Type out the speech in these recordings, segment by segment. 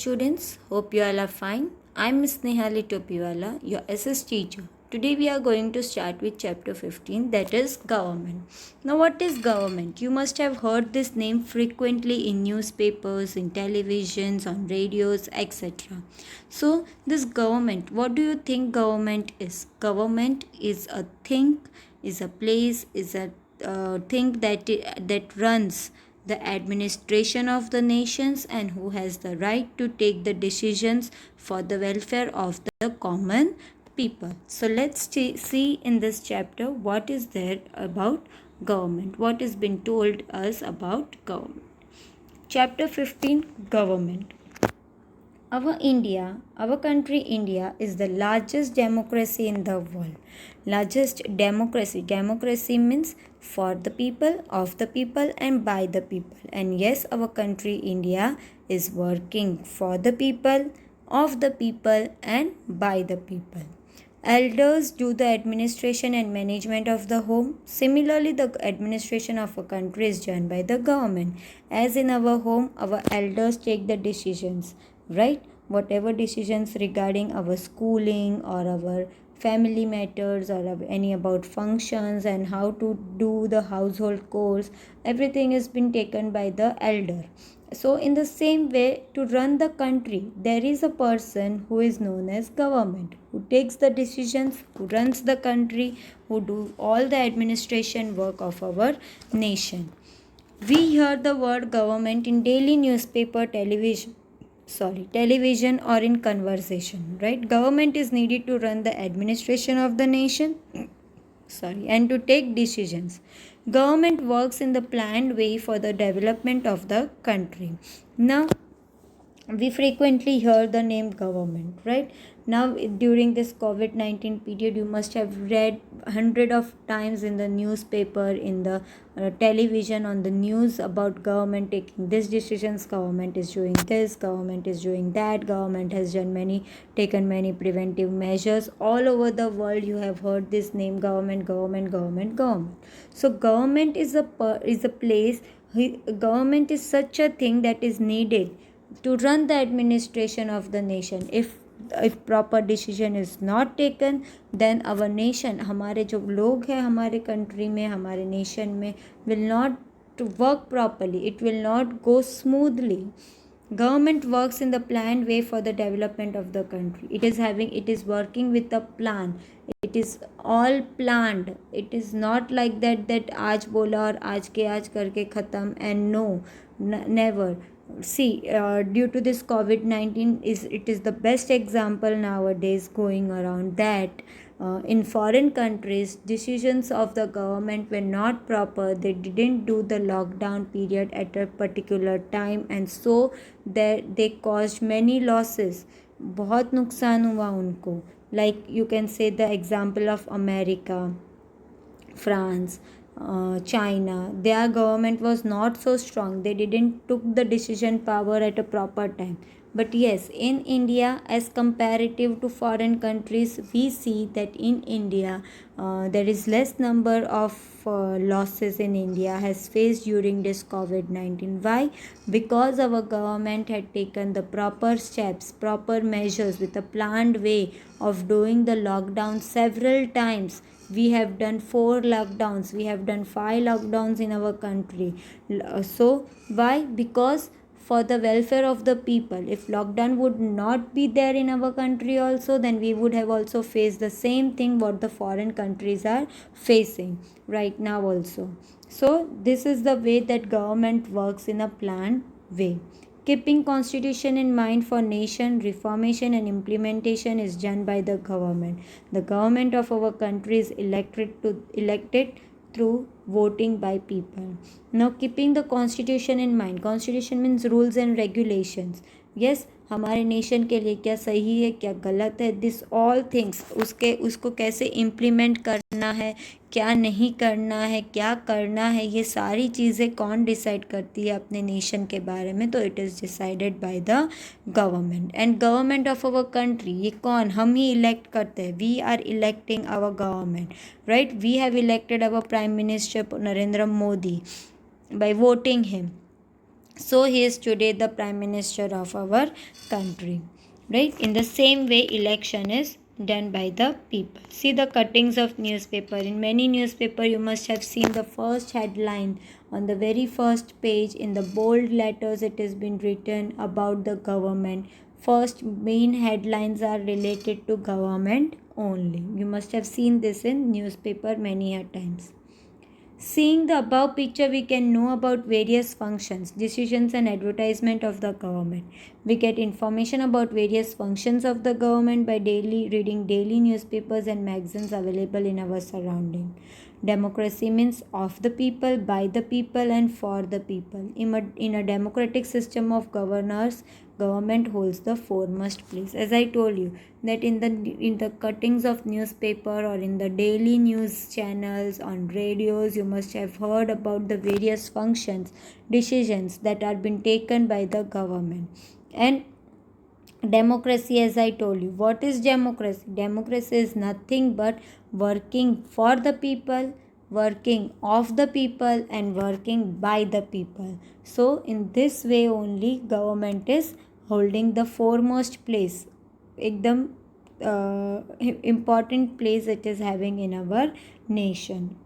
students, hope you all are fine. I'm Miss Nehali Topiwala, your SS teacher. Today we are going to start with chapter 15, that is government. Now what is government? You must have heard this name frequently in newspapers, in televisions, on radios, etc. So this government, what do you think government is? Government is a thing, is a place, is a thing that runs the administration of the nations and who has the right to take the decisions for the welfare of the common people. So let's see in this chapter what is there about government, what has been told us about government. Chapter 15, government. Our country India is the largest democracy in the world. Largest democracy. Democracy means for the people, of the people and by the people. And yes, our country India is working for the people, of the people and by the people. Elders do the administration and management of the home. Similarly, the administration of a country is done by the government. As in our home, our elders take the decisions, right? Whatever decisions regarding our schooling or our family matters or any about functions and how to do the household chores, everything has been taken by the elder. So in the same way, to run the country, there is a person who is known as government, who takes the decisions, who runs the country, who do all the administration work of our nation. We hear the word government in daily newspaper, television or in conversation, right? Government is needed to run the administration of the nation and to take decisions. Government works in the planned way for the development of the country. Now we frequently hear the name government, right? Now during this COVID-19 period, you must have read hundred of times in the newspaper, in the television, on the news about government taking this decisions, government is doing this, government is doing that, government has taken many preventive measures. All over the world you have heard this name government. So government is a place. Government is such a thing that is needed to run the administration of the nation. If proper decision is not taken, then our nation, हमारे जो लोग हैं हमारे country में, हमारे nation में, will not work properly. It will not go smoothly. Government works in the planned way for the development of the country. It is working with a plan. It is all planned. It is not like that आज बोला और आज के आज करके ख़त्म, and no, never. See, due to this COVID-19, it is the best example nowadays going around that in foreign countries, decisions of the government were not proper. They didn't do the lockdown period at a particular time, and so they caused many losses. बहुत नुकसान हुआ उनको. Like you can say the example of America, France, China, their government was not so strong. They didn't took the decision power at a proper time. But yes, in India, as comparative to foreign countries, we see that in India, there is less number of losses in India has faced during this COVID-19. Why? Because our government had taken the proper steps, proper measures with a planned way of doing the lockdown several times. We have done 4 lockdowns. We have done 5 lockdowns in our country. So why? Because for the welfare of the people. If lockdown would not be there in our country also, then we would have also faced the same thing what the foreign countries are facing right now also. So this is the way that government works in a planned way. Keeping constitution in mind for nation, reformation and implementation is done by the government. The government of our country is elected through voting by people. Now keeping the constitution in mind. Constitution means rules and regulations. Yes, हमारे nation के लिए क्या सही है, क्या गलत है, this all things, उसको कैसे इम्प्लीमेंट करना है, क्या नहीं करना है, क्या करना है, ये सारी चीज़ें कौन डिसाइड करती है अपने नेशन के बारे में? तो it is decided by the government. And government of our country, ये कौन? हम ही इलेक्ट करते हैं. We are electing our government, right? We have elected our prime minister Narendra Modi by voting him. So he is today the prime minister of our country, right? In the same way, election is done by the people. See the cuttings of newspaper. In many newspaper, you must have seen the first headline on the very first page in the bold letters. It has been written about the government. First main headlines are related to government only. You must have seen this in newspaper many a times. Seeing the above picture, we can know about various functions, decisions, and advertisement of the government. We get information about various functions of the government by reading daily newspapers and magazines available in our surrounding. Democracy means of the people, by the people, and for the people. In a democratic system of governors, government holds the foremost place. As I told you, that in the cuttings of newspaper or in the daily news channels on radios, you must have heard about the various functions, decisions that are being taken by the government. And democracy, as I told you, what is democracy? Democracy is nothing but working for the people, working of the people, and working by the people. So in this way only government is holding the foremost place, एकदम important place it is having in our nation.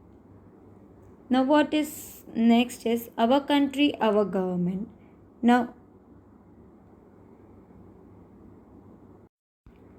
Now what is next is our country, our government. Now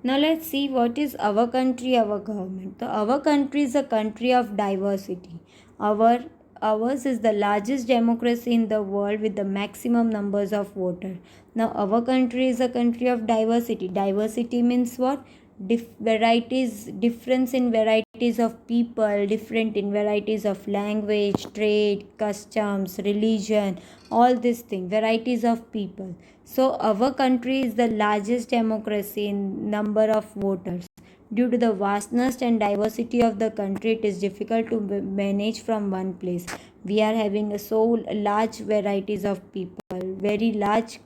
let's see what is our country, our government. So our country is a country of diversity. Ours is the largest democracy in the world with the maximum numbers of voters. Now our country is a country of diversity. Diversity means what? Difference in varieties of people, different in varieties of language, trade, customs, religion, all these things, varieties of people. So our country is the largest democracy in number of voters. Due to the vastness and diversity of the country, it is difficult to manage from one place. We are having a so large varieties of people, very large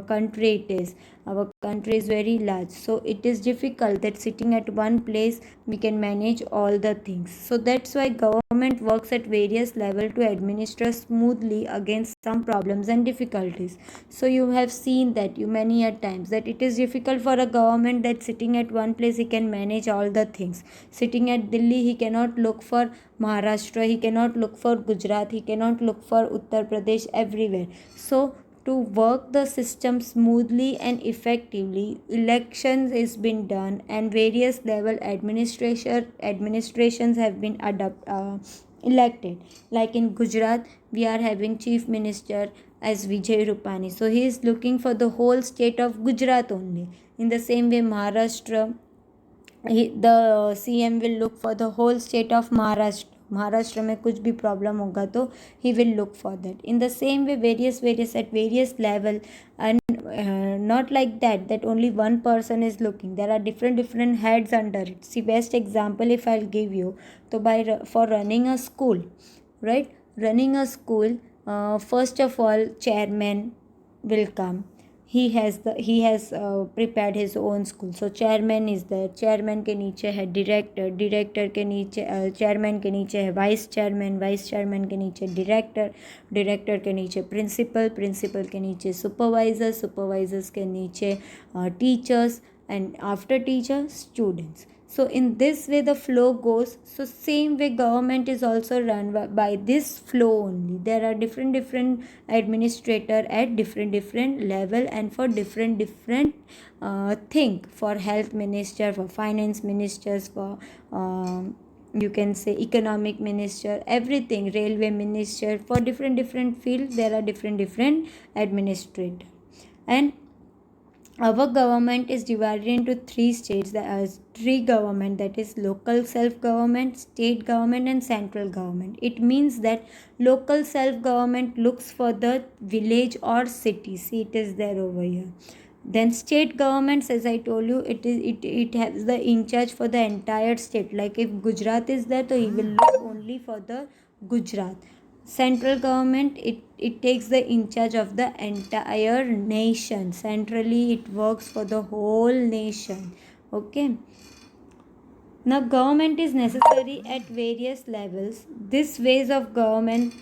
country it is. Our country is very large, so it is difficult that sitting at one place we can manage all the things. So that's why government works at various level to administer smoothly against some problems and difficulties. So you have seen that you many a times that it is difficult for a government that sitting at one place he can manage all the things. Sitting at Delhi, he cannot look for Maharashtra, he cannot look for Gujarat, he cannot look for Uttar Pradesh, everywhere. So to work the system smoothly and effectively, elections is been done and various level administrations have been elected. Like in Gujarat, we are having chief minister as Vijay so he is looking for the whole state of Gujarat only. In the same way, Maharashtra, the CM will look for the whole state of Maharashtra में कुछ भी problem होगा तो he will look for that. In the same way various at various level and not like that only one person is looking. There are different heads under it. See, best example if I'll give you, so for running a school, right, running a school, first of all chairman will come. He has prepared his own school. So chairman is there. Chairman के नीचे है director, director के नीचे chairman के नीचे है vice chairman, vice chairman के नीचे director, director के नीचे principal, principal के नीचे supervisor, supervisors के नीचे teachers, and after teachers students. So in this way the flow goes. So same way government is also run by this flow only. There are different administrator at different level and for different thing. For health minister, for finance ministers, for you can say economic minister, everything, railway minister, for different fields there are different administrator. And our government is divided into three states, three government, that is local self-government, state government, and central government. It means that local self-government looks for the village or city. See, it is there over here. Then state governments, as I told you, it has the in charge for the entire state. Like if Gujarat is there, so he will look only for the Gujarat. Central government, it takes the in charge of the entire nation. Centrally it works for the whole nation. Okay, now government is necessary at various levels. This ways of government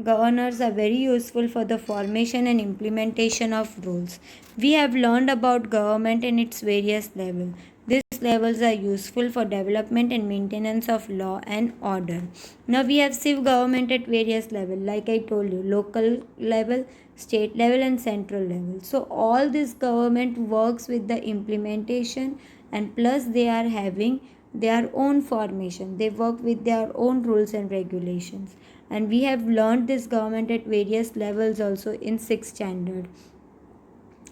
governors are very useful for the formation and implementation of rules. We have learned about government and its various levels. These levels are useful for development and maintenance of law and order. Now we have civ government at various levels, like I told you, local level, state level and central level. So all this government works with the implementation, and plus they are having their own formation. They work with their own rules and regulations. And we have learned this government at various levels also in 6th standard.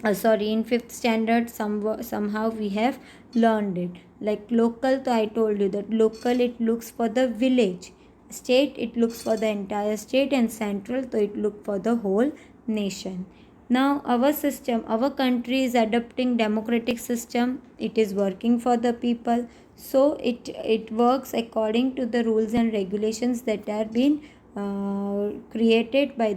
In 5th standard somehow we have learned it. Like local, so I told you that local it looks for the village, state it looks for the entire state, and central so it looks for the whole nation. Now our country is adopting democratic system. It is working for the people, so it works according to the rules and regulations that are being created by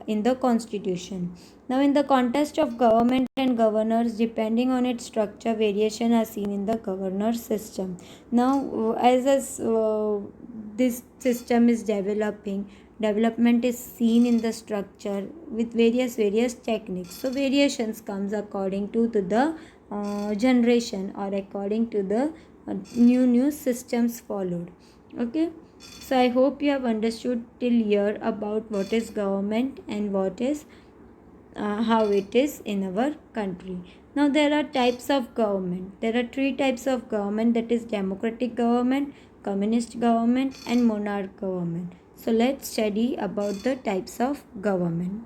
in the constitution. Now in the context of government and governors, depending on its structure, variation are seen in the governor system. Now as this system is development is seen in the structure with various techniques. So variations comes according to the generation, or according to the new systems followed. Okay, so I hope you have understood till here about what is government and what is how it is in our country. Now there are types of government. There are 3 types of government, that is democratic government, communist government and monarch government. So let's study about the types of government.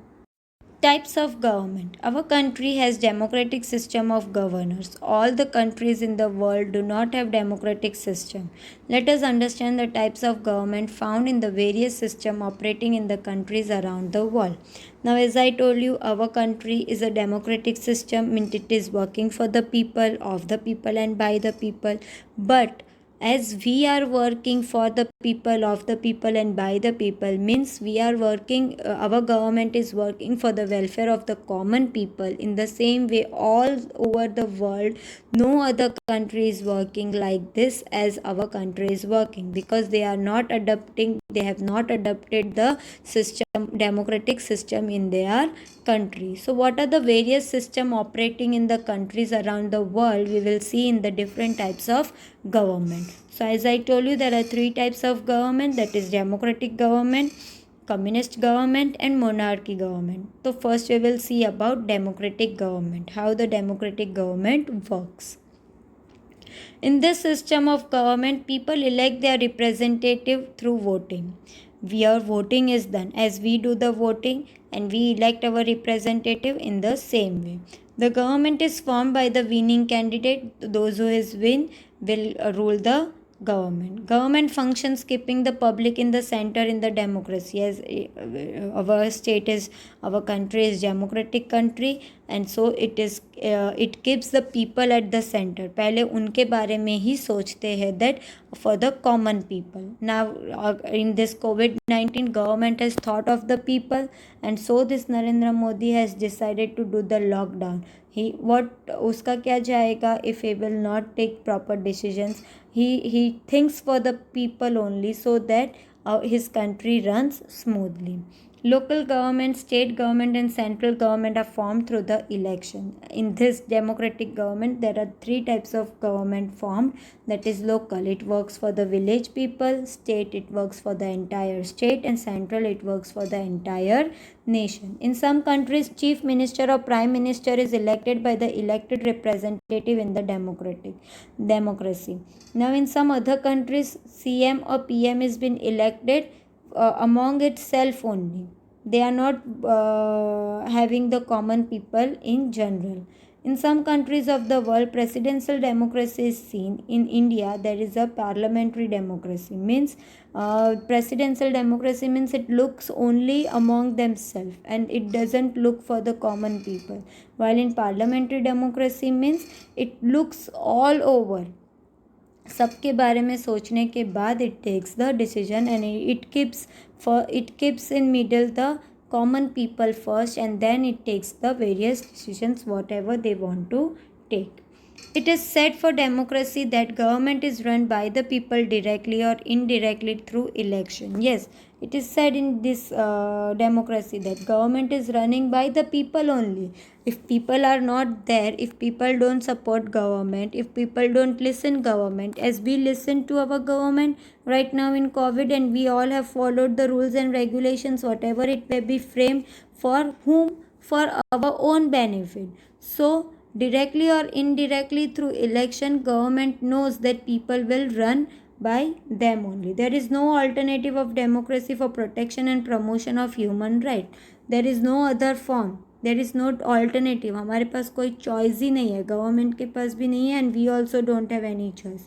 Types of government. Our country has democratic system of governors. All the countries in the world do not have democratic system. Let us understand the types of government found in the various system operating in the countries around the world. Now as I told you, our country is a democratic system, means it is working for the people, of the people and by the people. But as we are working for the people, of the people and by the people, means we are working, our government is working for the welfare of the common people. In the same way, all over the world, no other country is working like this as our country is working, because they have not adopted the democratic system in their country. So what are the various system operating in the countries around the world, we will see in the different types of government. So as I told you, there are 3 types of government, that is democratic government, communist government and monarchy government. So first we will see about democratic government, how the democratic government works. In this system of government, people elect their representative through voting. Where voting is done, as we do the voting and we elect our representative in the same way. The government is formed by the winning candidate. Those who is win will rule the government. Government functions keeping the public in the center in the democracy. As our country is democratic country, and so it keeps the people at the center. पहले उनके बारे में ही सोचते हैं, that for the common people. Now in this COVID-19, government has thought of the people, and so this Narendra Modi has decided to do the lockdown. उसका क्या जाएगा if he will not take proper decisions. He thinks for the people only, so that his country runs smoothly. Local government, state government and central government are formed through the election. In this democratic government, there are 3 types of government formed, that is local, it works for the village people, state it works for the entire state, and central it works for the entire nation. In some countries, chief minister or prime minister is elected by the elected representative in the democracy. Now in some other countries, CM or PM is been elected among itself only. They are not having the common people in general. In some countries of the world, presidential democracy is seen. In India, there is a parliamentary democracy. Means presidential democracy means it looks only among themselves and it doesn't look for the common people. While in parliamentary democracy means it looks all over. सबके बारे में सोचने के बाद it takes the decision, and it keeps in middle the common people first, and then it takes the various decisions whatever they want to take. It is said for democracy that government is run by the people directly or indirectly through election. Yes, it is said in this democracy that government is running by the people only. If people are not there, if people don't support government, if people don't listen government, as we listen to our government right now in COVID, and we all have followed the rules and regulations, whatever it may be framed, for whom? For our own benefit. So directly or indirectly through election, government knows that people will run by them only. There is no alternative of democracy for protection and promotion of human right. There is no other form. There is not alternative. हमारे पास कोई choice ही नहीं है, government के पास भी नहीं है, and we also don't have any choice.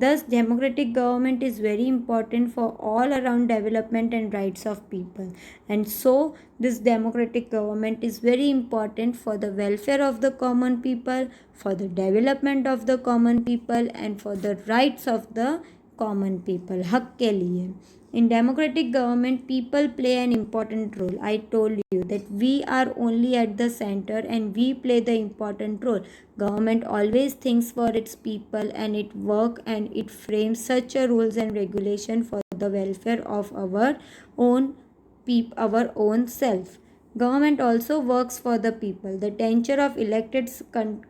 Thus, democratic government is very important for all around development and rights of people. And so, this democratic government is very important for the welfare of the common people, for the development of the common people, and for the rights of the common people. हक के लिए. In democratic government, people play an important role. I told you that we are only at the center and we play the important role. Government always thinks for its people and it work and it frames such a rules and regulation for the welfare of our own self. Government also works for the people. The tenure of elected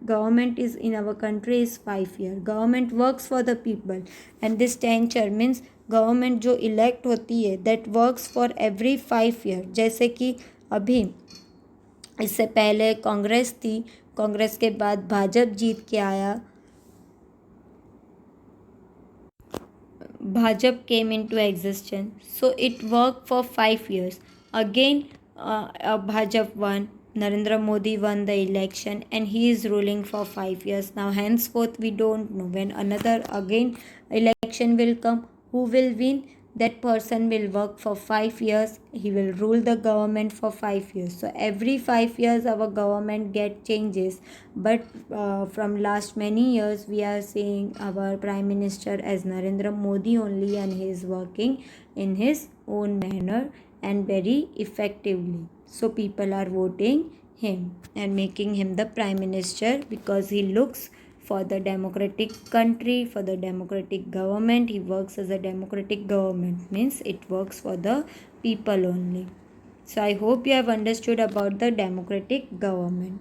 government is in our country is 5 years. Government works for the people, and this tenure means government जो elect होती है that works for every 5 year. जैसे कि अभी इससे पहले कांग्रेस थी, कांग्रेस के बाद भाजपा जीत के आया, Bhajpa came into existence, so it work for 5 years. Again Bhajpa one, Narendra Modi won the election and he is ruling for 5 years. Now henceforth we don't know when another again election will come, who will win. That person will work for 5 years. He will rule the government for 5 years. So every 5 years our government get changes. But from last many years we are seeing our Prime Minister as Narendra Modi only, and he is working in his own manner and very effectively. So people are voting him and making him the Prime Minister because he looks for the democratic country, for the democratic government. He works as a democratic government, means it works for the people only. So I hope you have understood about the democratic government.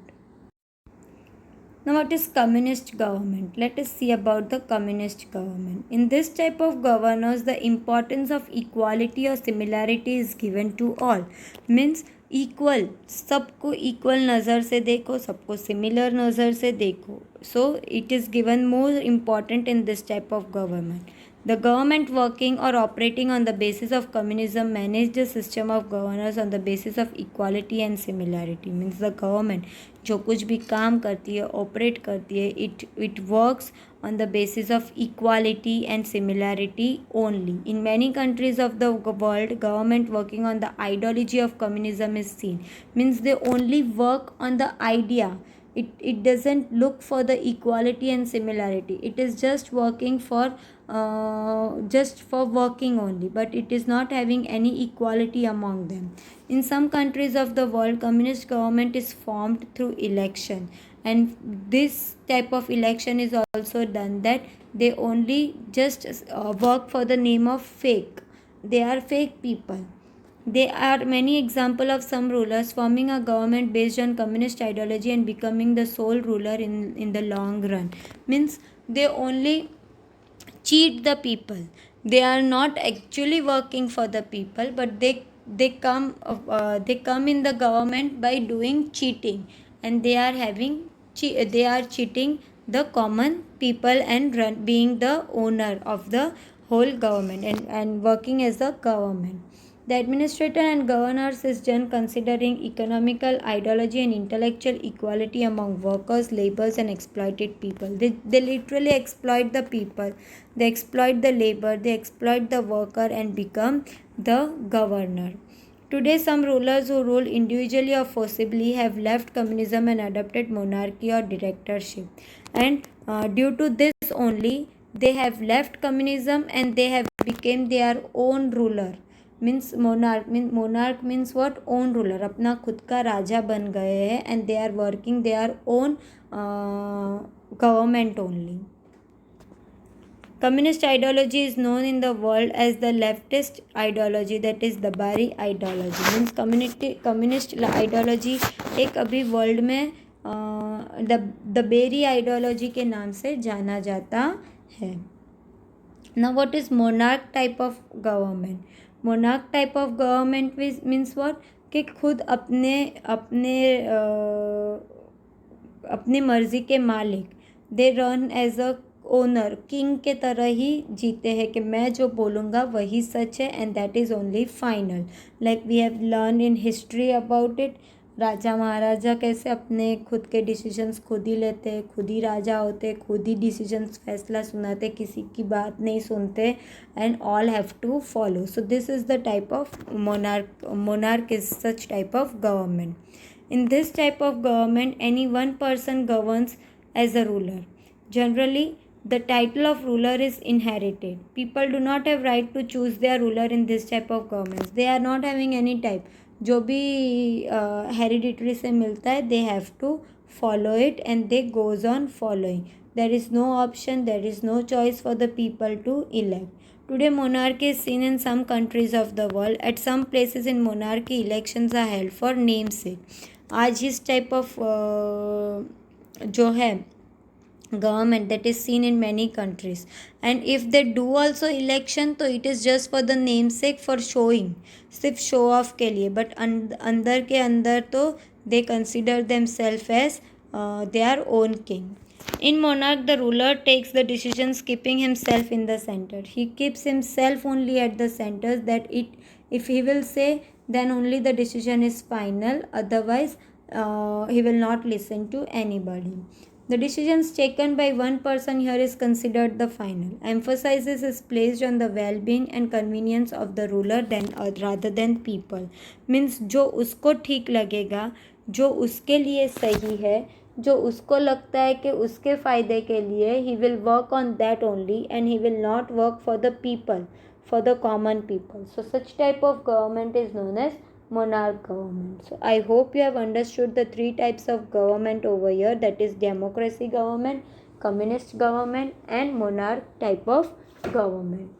Now what is communist government? Let us see about the communist government. In this type of governance, the importance of equality or similarity is given to all. Means equal, सबको equal नज़र से देखो, सबको similar नज़र से देखो. So it is given more important in this type of government. The government working or operating on the basis of communism manage the system of governance on the basis of equality and similarity. Means the government जो कुछ भी काम करती है, operate करती है, it works on the basis of equality and similarity only. In many countries of the world, government working on the ideology of communism is seen. Means they only work on the idea. It doesn't look for the equality and similarity. It is just working for working only, but it is not having any equality among them. In some countries of the world, communist government is formed through election, and this type of election is also done that they only just work for the name of fake. They are fake people. There are many examples of some rulers forming a government based on communist ideology and becoming the sole ruler in the long run. Means they only cheat the people. They are not actually working for the people, but they come in the government by doing cheating, and they are cheating the common people and being the owner of the whole government and working as the government. The administrator and governors is done considering economical ideology and intellectual equality among workers, laborers, and exploited people. They literally exploit the people. They exploit the labor. They exploit the worker and become the governor. Today, some rulers who rule individually or forcibly have left communism and adopted monarchy or dictatorship. And due to this only, they have left communism and they have become their own ruler. Means monarch means what, own ruler, अपना खुद का राजा बन गए हैं and they are working their own government only. Communist ideology is known in the world as the leftist ideology, that is the Bari ideology. Means communist ideology एक अभी world में द बेरी आइडियोलॉजी के नाम से जाना जाता है. Now what is monarch type of government? Monarch type of government means what, कि खुद अपने अपने अपनी मर्जी के मालिक, they run as a owner, king के तरह ही जीते हैं कि मैं जो बोलूँगा वही सच है and that is only final. Like we have learn in history about it. राजा महाराजा कैसे अपने खुद के डिसीजंस खुद ही लेते, खुद ही राजा होते, खुद ही डिसीजंस फैसला सुनाते, किसी की बात नहीं सुनते and all have to follow. So this is the type of monarch is such type of government. In this type of government, any one person governs as a ruler. Generally, the title of ruler is inherited. People do not have right to choose their ruler in this type of governments. They are not having any type. जो भी hereditary से मिलता है, they have to follow it and they goes on following. There is no option, there is no choice for the people to elect. Today, monarchy is seen in some countries of the world. At some places in monarchy, elections are held for namesake. आज इस type of जो है government that is seen in many countries, and if they do also election तो it is just for the namesake, for showing, सिर्फ show off के लिए. but अंदर के अंदर तो they consider themselves as their own king. In monarch, the ruler takes the decisions keeping himself in the center. He keeps himself only at the center, that if he will say, then only the decision is final, otherwise he will not listen to anybody. The decisions taken by one person here is considered the final. Emphasis is placed on the well-being and convenience of the ruler rather than people. Means जो उसको ठीक लगेगा, जो उसके लिए सही है, जो उसको लगता है कि उसके फ़ायदे के लिए, he will work on that only and he will not work for the people, for the common people. So such type of government is known as monarch government. So I hope you have understood the three types of government over here, that is democracy government, communist government and monarch type of government.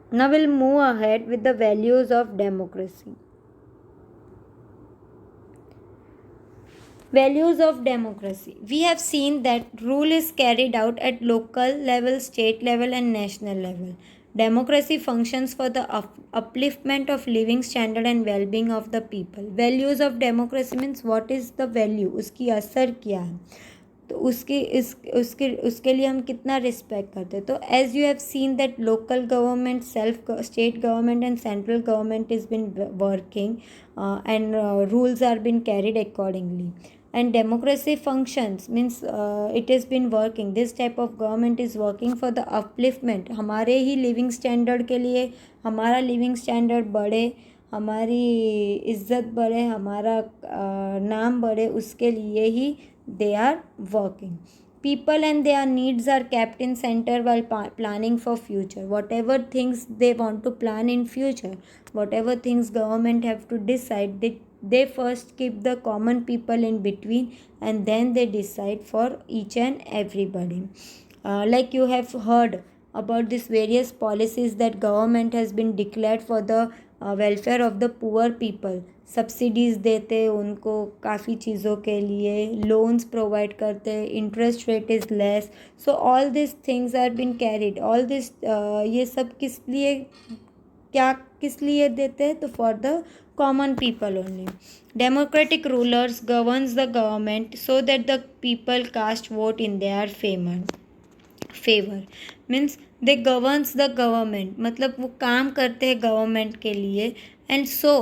Now we'll move ahead with the values of democracy. Values of democracy. We have seen that rule is carried out at local level, state level and national level. Democracy functions for the upliftment of living standard and well-being of the people. Values of democracy means what is the value, उसकी असर क्या है, तो उसके लिए हम कितना respect करते हैं. तो as you have seen that local government, state government and central government is been working and rules are been carried accordingly. And democracy functions means it has been working, this type of government is working for the upliftment, हमारे ही living standard के लिए, हमारा living standard बढ़े, हमारी इज्जत बढ़े, हमारा नाम बढ़े, उसके लिए ही they are working. People and their needs are kept in center while planning for future. Whatever things they want to plan in future, whatever things government have to decide, they first keep the common people in between and then they decide for each and everybody. Like you have heard about these various policies that government has been declared for the welfare of the poor people. Subsidies देते उनको काफ़ी चीज़ों के लिए, loans provide करते, interest rate is less. So all this things are been carried. All this ये सब किस लिए देते हैं, तो for the common people only. Democratic rulers governs the government so that the people cast vote in their favor. Means they governs the government, मतलब वो काम करते हैं गवर्नमेंट के लिए, and so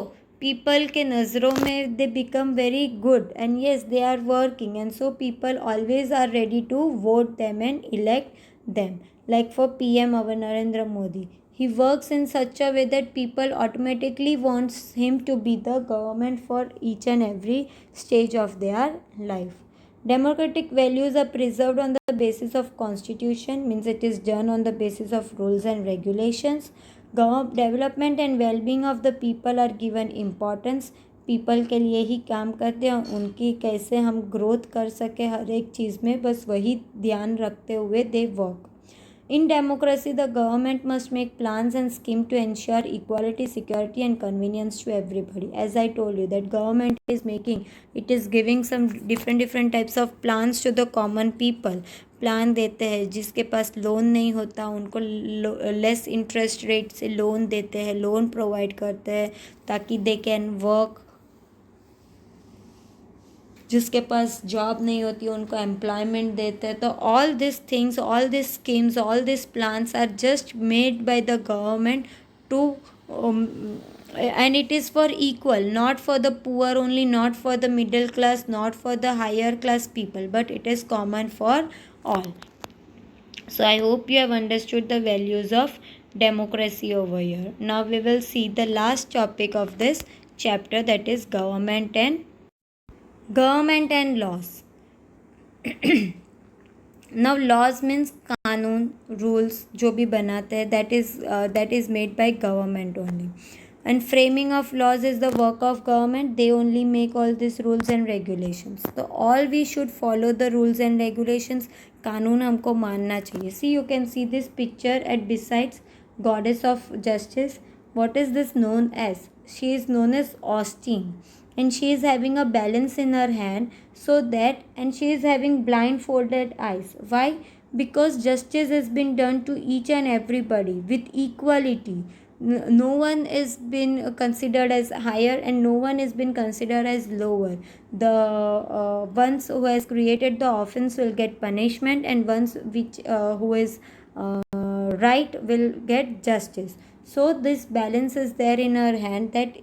people के नज़रों में they become very good and yes they are working, and so people always are ready to vote them and elect them. Like for PM our Narendra Modi, he works in such a way that people automatically wants him to be the government for each and every stage of their life. Democratic values are preserved on the basis of constitution, means it is done on the basis of rules and regulations. Development and well-being of the people are given importance. People के लिए ही काम करते हैं, उनकी कैसे हम growth कर सके हर एक चीज़ में, बस वही ध्यान रखते हुए they work. In democracy, the government must make plans and schemes to ensure equality, security and convenience to everybody. As I told you that government is giving some different types of plans to the common people. Plan देते हैं, जिसके पास loan नहीं होता उनको less interest rate से loan देते हैं, loan provide करते हैं ताकि दे कैन वर्क. जिसके पास जॉब नहीं होती उनको एम्प्लॉयमेंट देते हैं. तो all this things, all this schemes, all this plans are just made by the government to and it is for equal, not for the poor only, not for the middle class, not for the higher class people, but it is common for all. So I hope you have understood the values of democracy over here. Now we will see the last topic of this chapter, that is government and laws. Now laws means कानून, rules जो भी बनाते हैं, that is made by government only. And framing of laws is the work of government. They only make all these rules and regulations. So all we should follow the rules and regulations. कानून हमको मानना चाहिए. See, you can see this picture at besides goddess of justice. What is this known as? She is known as Austin. And she is having a balance in her hand, and she is having blindfolded eyes. Why? Because justice has been done to each and everybody with equality. No one is been considered as higher and no one is been considered as lower. The ones who has created the offense will get punishment, and ones who is right will get justice. So this balance is there in her hand, that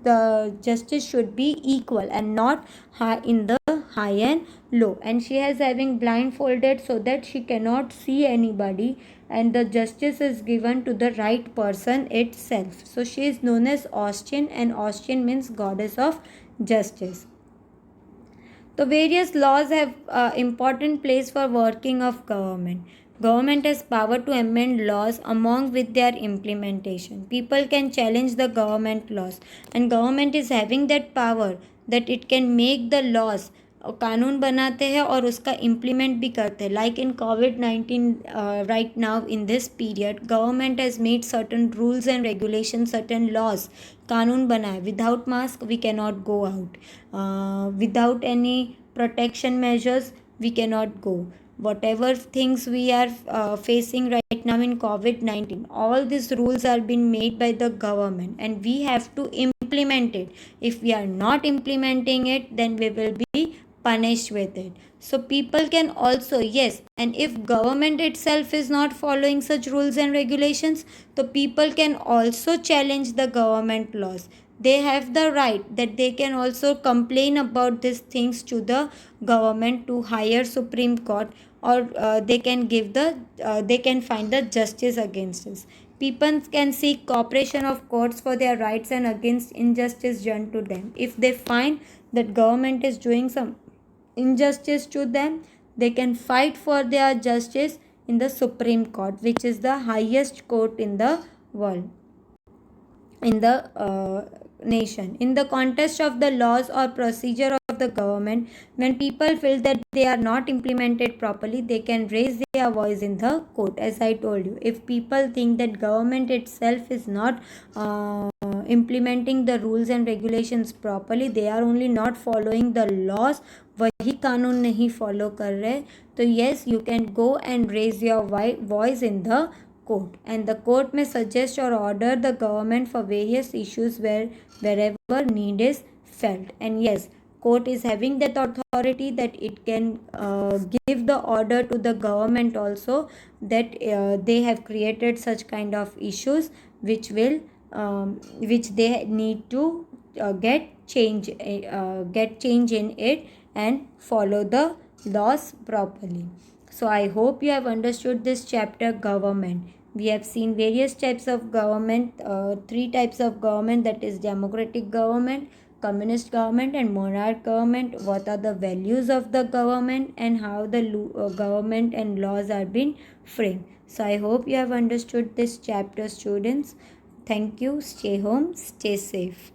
the justice should be equal and not high in the high and low. And she is having blindfolded so that she cannot see anybody, and the justice is given to the right person itself. So she is known as Austin, and Austin means goddess of justice. The various laws have important place for working of government. Government has power to amend laws along with their implementation. People can challenge the government laws, and government is having that power that it can make the laws. कानून बनाते हैं और उसका implement भी करते हैं. Like in COVID-19 right now in this period, government has made certain rules and regulations, certain laws. कानून बनाए. Without mask we cannot go out. Without any protection measures we cannot go. Whatever things we are facing right now in COVID-19, all these rules are being made by the government, and we have to implement it. If we are not implementing it, then we will be punished with it. So people can also, yes, and if government itself is not following such rules and regulations, so people can also challenge the government laws. They have the right that they can also complain about these things to the government, to higher Supreme Court, or they can they can find the justice against us. People can seek cooperation of courts for their rights and against injustice done to them. If they find that government is doing some injustice to them, they can fight for their justice in the Supreme Court, which is the highest court in the world, in the nation. In the context of the laws or procedure of the government, when people feel that they are not implemented properly, they can raise their voice in the court. As I told you, if people think that government itself is not implementing the rules and regulations properly, they are only not following the laws, वही कानून नहीं follow कर रहे, तो yes, you can go and raise your voice in the court, and the court may suggest or order the government for various issues wherever need is felt. And yes, court is having that authority that it can give the order to the government also, that they have created such kind of issues which they need to get change in it and follow the laws properly. So I hope you have understood this chapter, government. We have seen various types of government, three types of government, that is democratic government, communist government and monarch government. What are the values of the government and how the government and laws are being framed. So I hope you have understood this chapter, students. Thank you. Stay home, stay safe.